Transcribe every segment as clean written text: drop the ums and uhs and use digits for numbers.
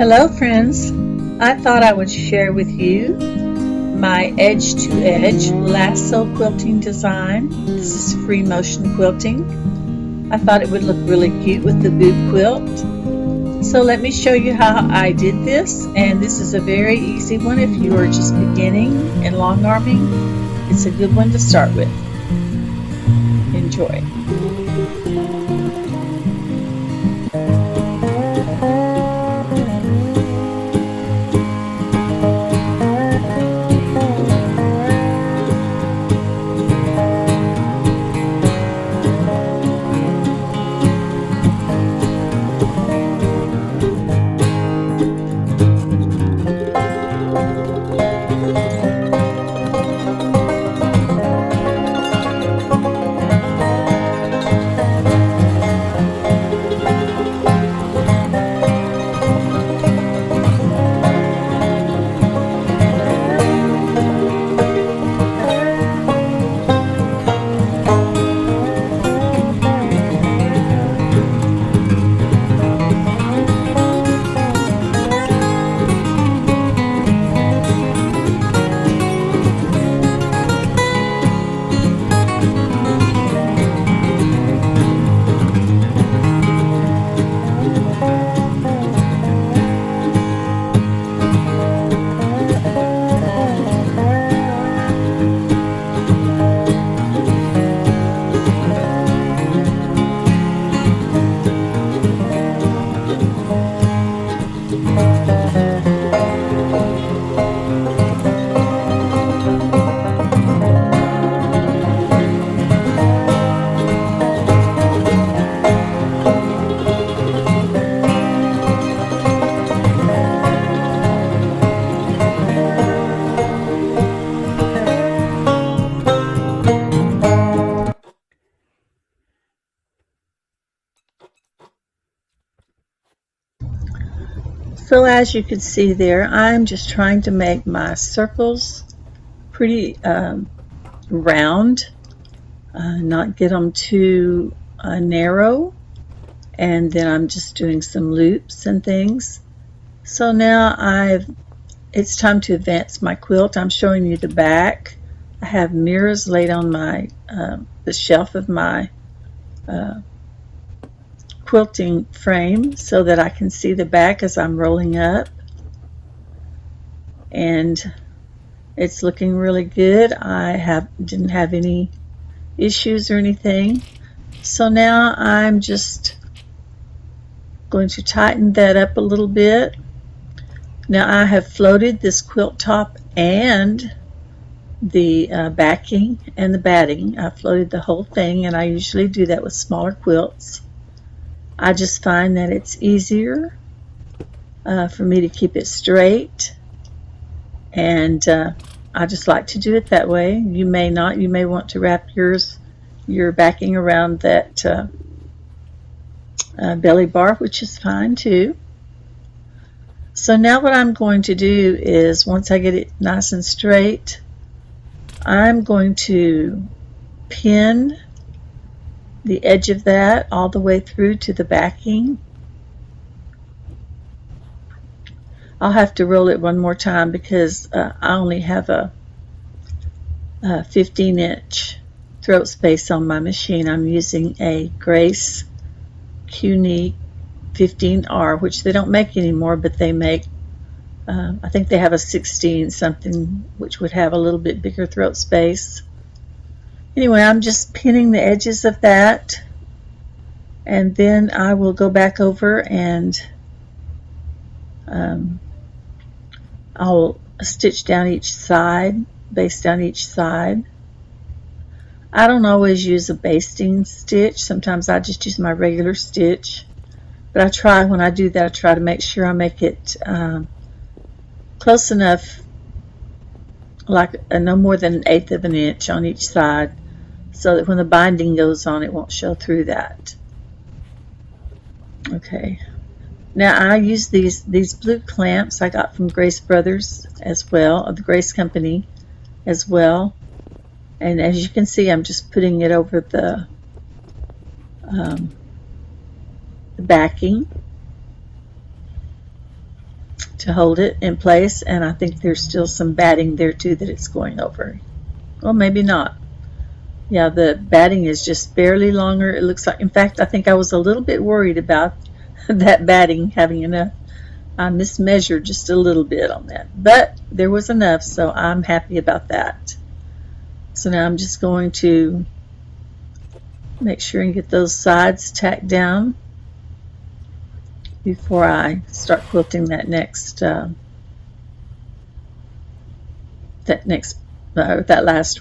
Hello friends, I thought I would share with you my edge to edge lasso quilting design. This is free motion quilting. I thought it would look really cute with the boob quilt. So let me show you how I did this, and this is a very easy one if you are just beginning and long arming. It's a good one to start with. Enjoy. So as you can see there, I'm just trying to make my circles pretty round, not get them too narrow, and then I'm just doing some loops and things. So now it's time to advance my quilt. I'm showing you the back. I have mirrors laid on my the shelf of my quilting frame so that I can see the back as I'm rolling up, and it's looking really good. I didn't have any issues or anything. So now I'm just going to tighten that up a little bit. Now I have floated this quilt top and the backing and the batting. I floated the whole thing, and I usually do that with smaller quilts. I just find that it's easier for me to keep it straight, and I just like to do it that way. You may not. You may want to wrap your backing around that belly bar, which is fine too. So now what I'm going to do is, once I get it nice and straight, I'm going to pin the edge of that all the way through to the backing. I'll have to roll it one more time because I only have a 15-inch throat space on my machine. I'm using a Grace Q-Neat 15R, which they don't make anymore, but they make, I think they have a 16 something, which would have a little bit bigger throat space. Anyway, I'm just pinning the edges of that, and then I will go back over and I'll stitch down each side, base down each side. I don't always use a basting stitch. Sometimes I just use my regular stitch, but I try, when I do that, I try to make sure I make it close enough, like no more than 1/8 of an inch on each side, so that when the binding goes on, it won't show through that. Okay. Now I use these blue clamps I got from Grace Brothers as well, or the Grace Company as well. And as you can see, I'm just putting it over the backing. to hold it in place, and I think there's still some batting there too that it's going over. Well, maybe not. Yeah, the batting is just barely longer. It looks like, in fact, I think I was a little bit worried about that batting having enough. I mismeasured just a little bit on that, but there was enough, so I'm happy about that. So now I'm just going to make sure and get those sides tacked down before I start quilting that last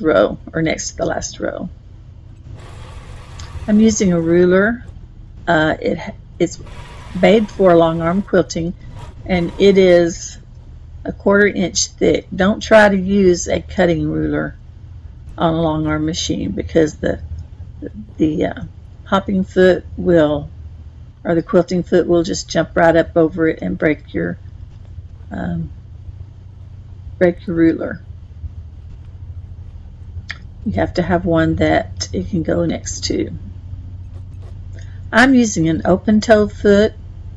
row, or next to the last row. I'm using a ruler. It's made for long arm quilting, and it is a 1/4 inch thick. Don't try to use a cutting ruler on a long arm machine, because the hopping foot will, or the quilting foot will just jump right up over it and break your ruler. You have to have one that it can go next to. I'm using an open toe foot.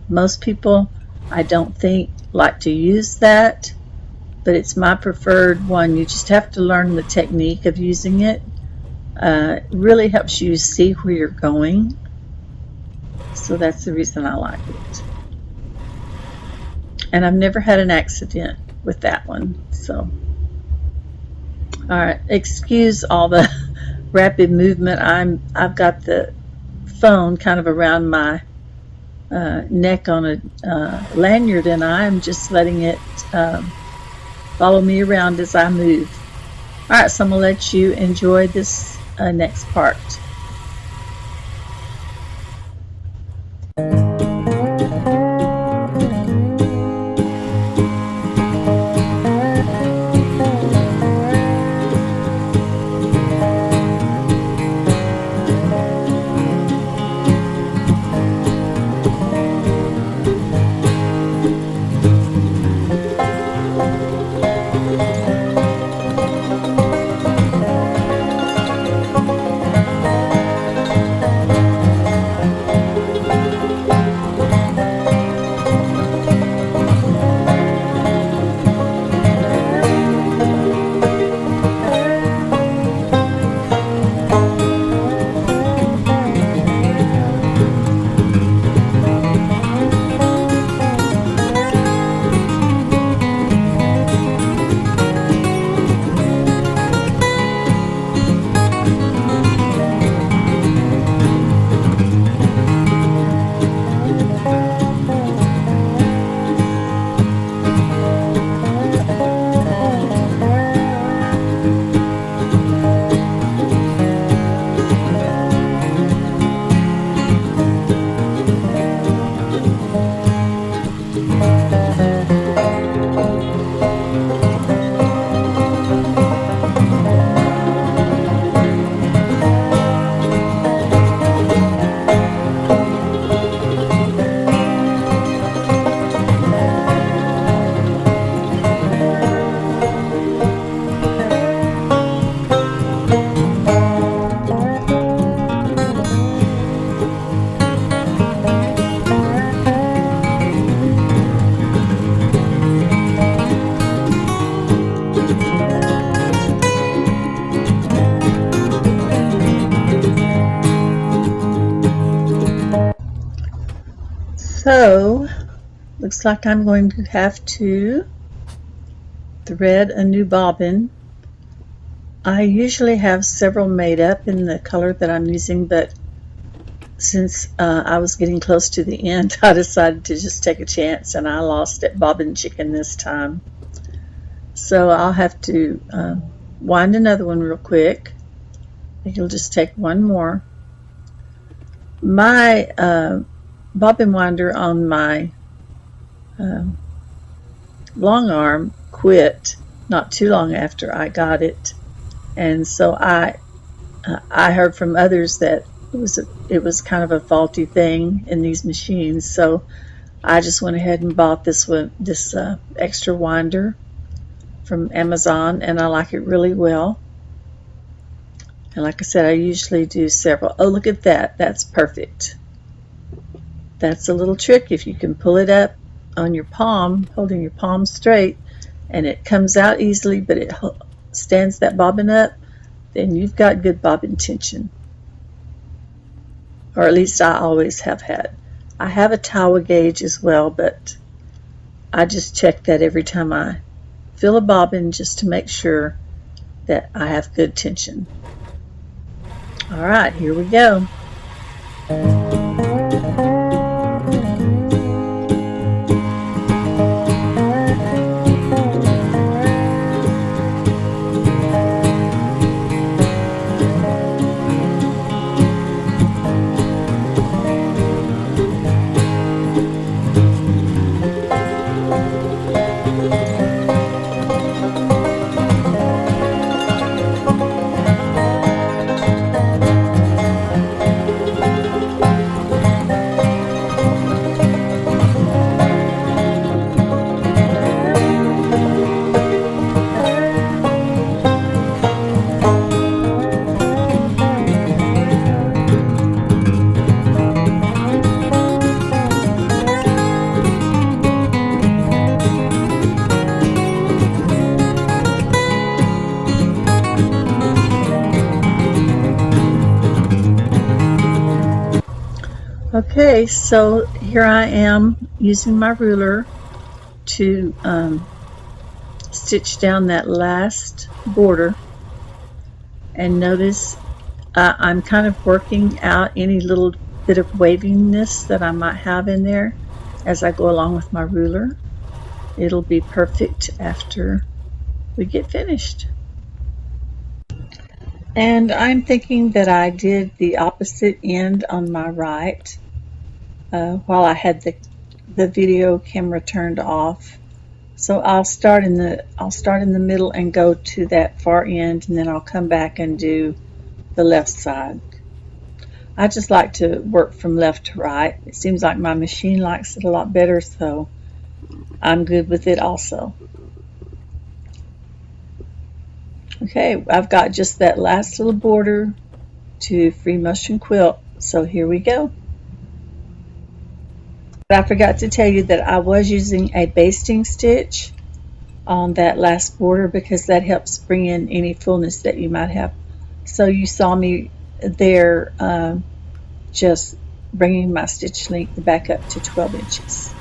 Most people, I don't think, like to use that, but it's my preferred one. You just have to learn the technique of using it. It really helps you see where you're going, so that's the reason I like it. And I've never had an accident with that one. So, all right, excuse all the rapid movement. I've got the phone kind of around my neck on a lanyard, and I'm just letting it follow me around as I move. All right, so I'm gonna let you enjoy this next part. So, looks like I'm going to have to thread a new bobbin. I usually have several made up in the color that I'm using, but since I was getting close to the end, I decided to just take a chance, and I lost at bobbin chicken this time. So I'll have to wind another one real quick. I think it'll just take one more. My bobbin winder on my long arm quit not too long after I got it, and so I heard from others that it was kind of a faulty thing in these machines. So I just went ahead and bought this extra winder from Amazon, and I like it really well. And like I said, I usually do several. Oh, look at that. That's perfect. That's a little trick. If you can pull it up on your palm, holding your palm straight, and it comes out easily, but it stands that bobbin up, then you've got good bobbin tension. Or at least I always have had. I have a tower gauge as well, but I just check that every time I fill a bobbin just to make sure that I have good tension. All right, here we go. Okay, so here I am using my ruler to stitch down that last border, and notice I'm kind of working out any little bit of waviness that I might have in there as I go along with my ruler. It'll be perfect after we get finished. And I'm thinking that I did the opposite end on my right while I had the video camera turned off. So I'll start in the middle and go to that far end, and then I'll come back and do the left side. I just like to work from left to right. It seems like my machine likes it a lot better, so I'm good with it also. Okay, I've got just that last little border to free motion quilt, so here we go. But I forgot to tell you that I was using a basting stitch on that last border because that helps bring in any fullness that you might have. So you saw me there just bringing my stitch length back up to 12 inches.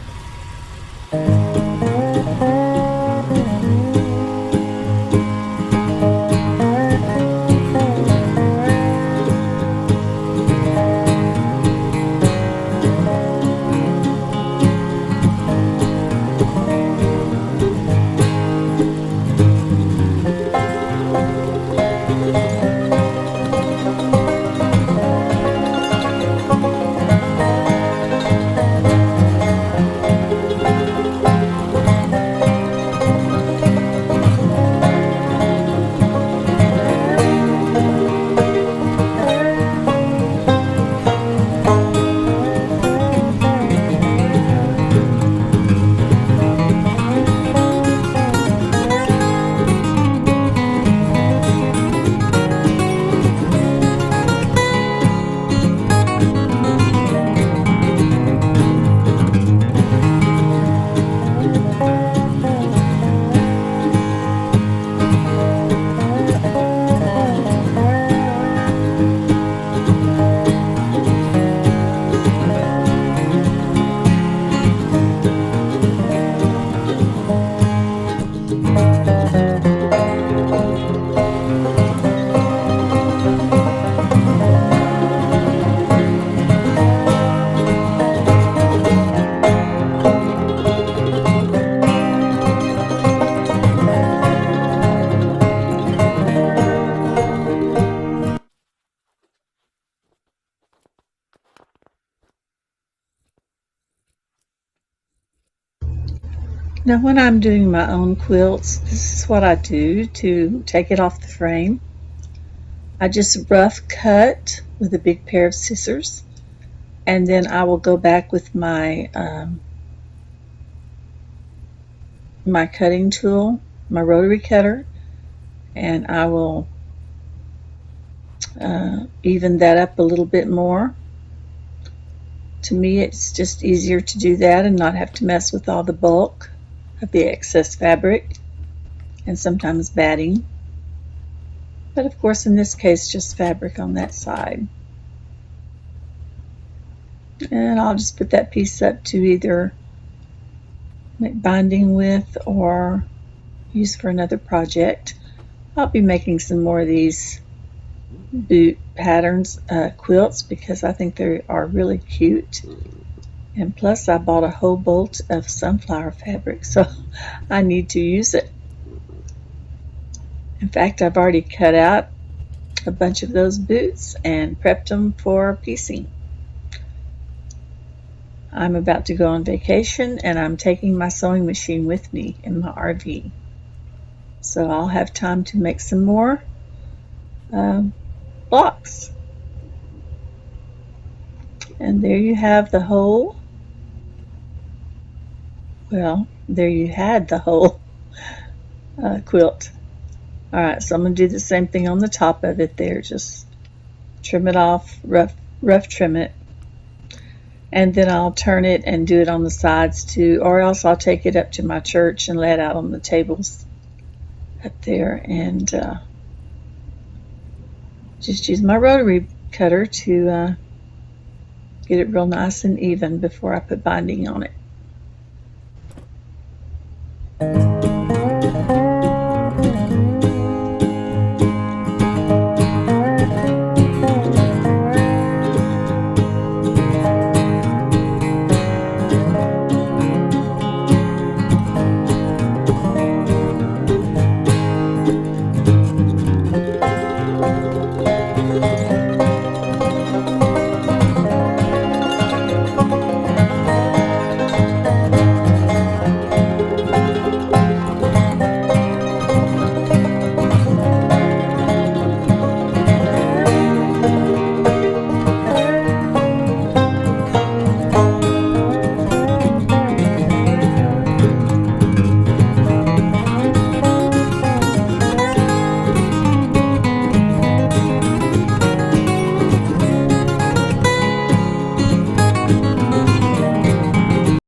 Now when I'm doing my own quilts, this is what I do to take it off the frame. I just rough cut with a big pair of scissors, and then I will go back with my my cutting tool, my rotary cutter, and I will even that up a little bit more To me, it's just easier to do that and not have to mess with all the bulk of the excess fabric and sometimes batting. But of course, in this case, just fabric on that side. And I'll just put that piece up to either make binding with or use for another project. I'll be making some more of these boot patterns quilts because I think they are really cute. And plus I bought a whole bolt of sunflower fabric, so I need to use it. In fact, I've already cut out a bunch of those boots and prepped them for piecing. I'm about to go on vacation and I'm taking my sewing machine with me in my RV. So I'll have time to make some more blocks. And there you have the whole, well, there you had the whole quilt. Alright, so I'm going to do the same thing on the top of it there. Just trim it off, rough trim it. And then I'll turn it and do it on the sides too, or else I'll take it up to my church and lay it out on the tables up there and just use my rotary cutter to get it real nice and even before I put binding on it.